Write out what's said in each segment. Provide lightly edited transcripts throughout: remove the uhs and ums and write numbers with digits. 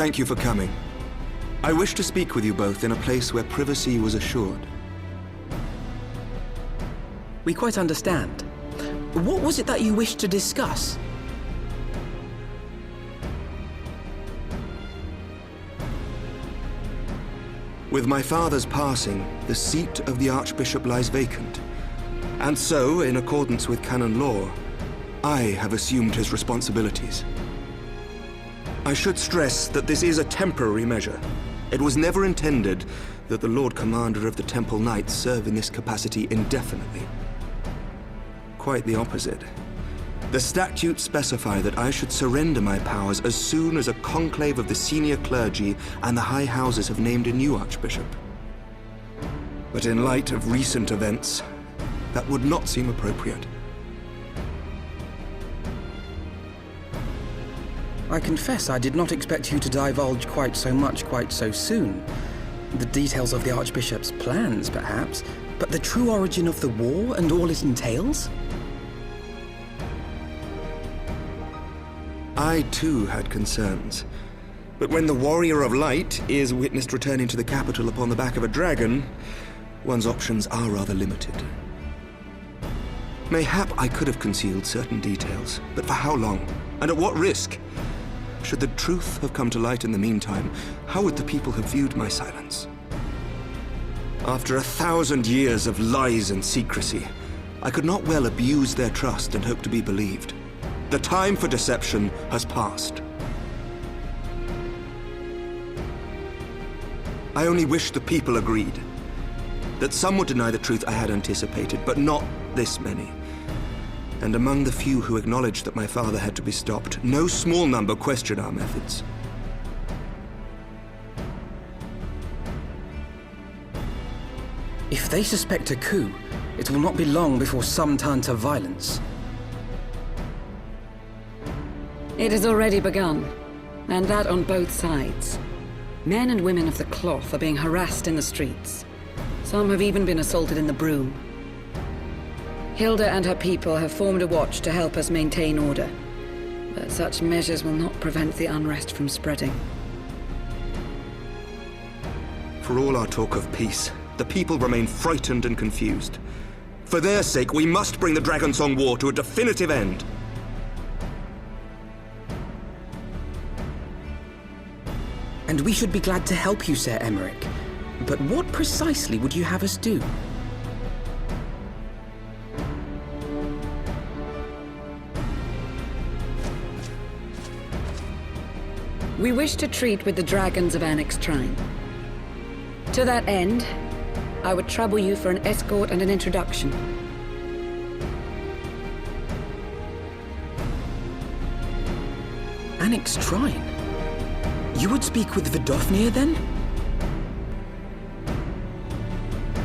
Thank you for coming. I wish to speak with you both in a place where privacy was assured. We quite understand. What was it that you wished to discuss? With my father's passing, the seat of the Archbishop lies vacant. And so, in accordance with canon law, I have assumed his responsibilities. I should stress that this is a temporary measure. It was never intended that the Lord Commander of the Temple Knights serve in this capacity indefinitely. Quite the opposite. The statutes specify that I should surrender my powers as soon as a conclave of the senior clergy and the high houses have named a new archbishop. But in light of recent events, that would not seem appropriate. I confess I did not expect you to divulge quite so much quite so soon. The details of the Archbishop's plans, perhaps, but the true origin of the war and all it entails? I too had concerns. But when the Warrior of Light is witnessed returning to the capital upon the back of a dragon, one's options are rather limited. Mayhap I could have concealed certain details, but for how long? And at what risk? Should the truth have come to light in the meantime, how would the people have viewed my silence? After 1,000 years of lies and secrecy, I could not well abuse their trust and hope to be believed. The time for deception has passed. I only wish the people agreed. That some would deny the truth I had anticipated, but not this many. And among the few who acknowledged that my father had to be stopped, no small number questioned our methods. If they suspect a coup, it will not be long before some turn to violence. It has already begun, and that on both sides. Men and women of the cloth are being harassed in the streets. Some have even been assaulted in the Broom. Hilda and her people have formed a watch to help us maintain order, but such measures will not prevent the unrest from spreading. For all our talk of peace, the people remain frightened and confused. For their sake, we must bring the Dragonsong War to a definitive end. And we should be glad to help you, Sir Emmerich. But what precisely would you have us do? We wish to treat with the dragons of XIV. To that end, I would trouble you for an escort and an introduction. XIV? You would speak with Vidofnir, then?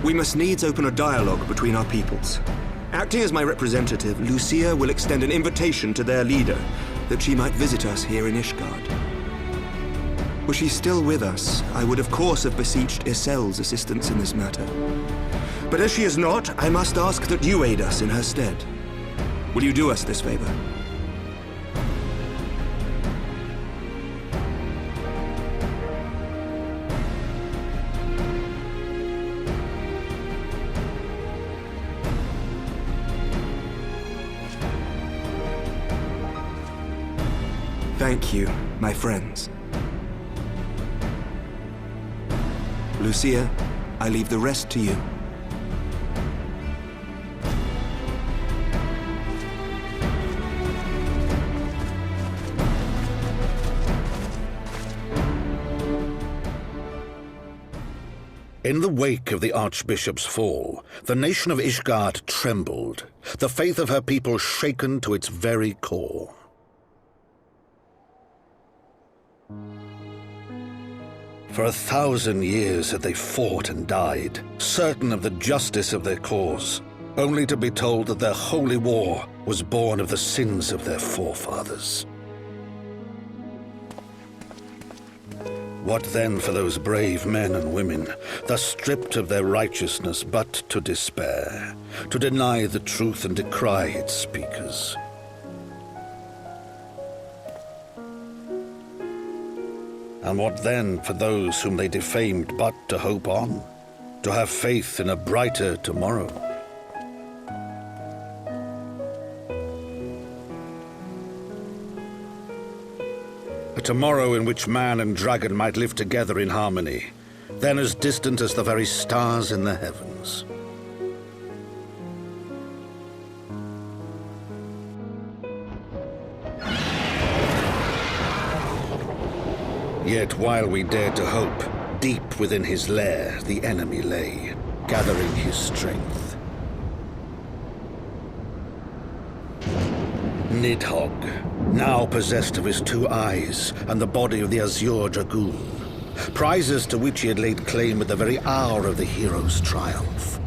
We must needs open a dialogue between our peoples. Acting as my representative, Lucia will extend an invitation to their leader, that she might visit us here in Ishgard. Were she still with us, I would of course have beseeched Isel's assistance in this matter. But as she is not, I must ask that you aid us in her stead. Will you do us this favor? Thank you, my friends. Lucia, I leave the rest to you. In the wake of the Archbishop's fall, the nation of Ishgard trembled, the faith of her people shaken to its very core. For 1,000 years had they fought and died, certain of the justice of their cause, only to be told that their holy war was born of the sins of their forefathers. What then for those brave men and women, thus stripped of their righteousness but to despair, to deny the truth and decry its speakers? And what then for those whom they defamed but to hope on, to have faith in a brighter tomorrow? A tomorrow in which man and dragon might live together in harmony, then as distant as the very stars in the heavens. Yet while we dared to hope, deep within his lair the enemy lay, gathering his strength. Nidhogg, now possessed of his 2 eyes and the body of the Azure Dragoon, prizes to which he had laid claim at the very hour of the hero's triumph.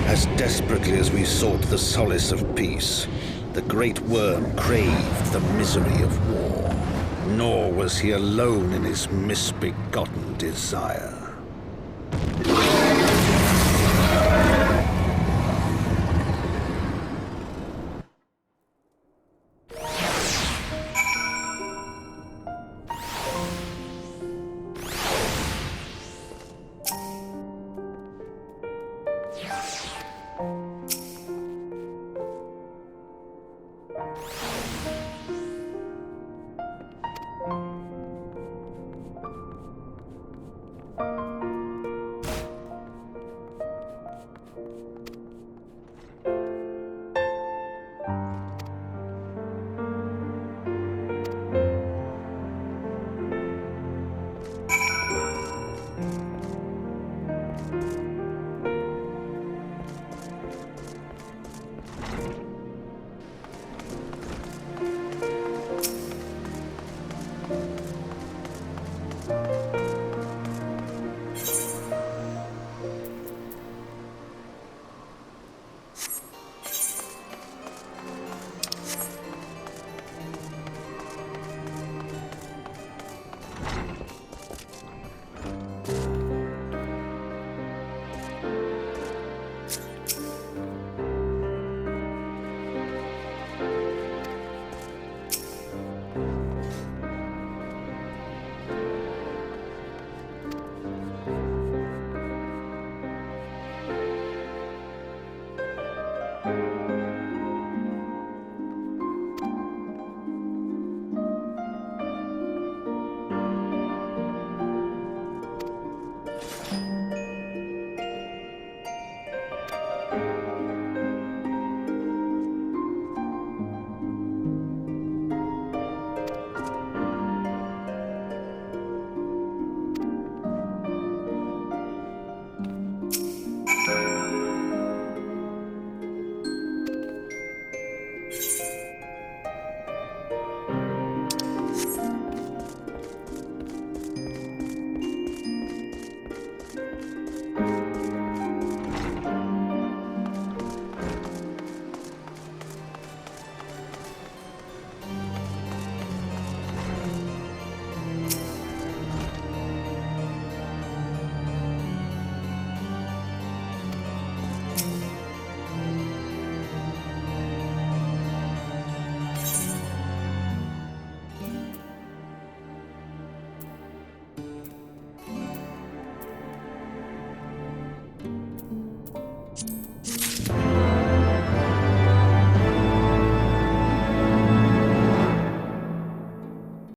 As desperately as we sought the solace of peace, the great worm craved the misery of war. Nor was he alone in his misbegotten desire.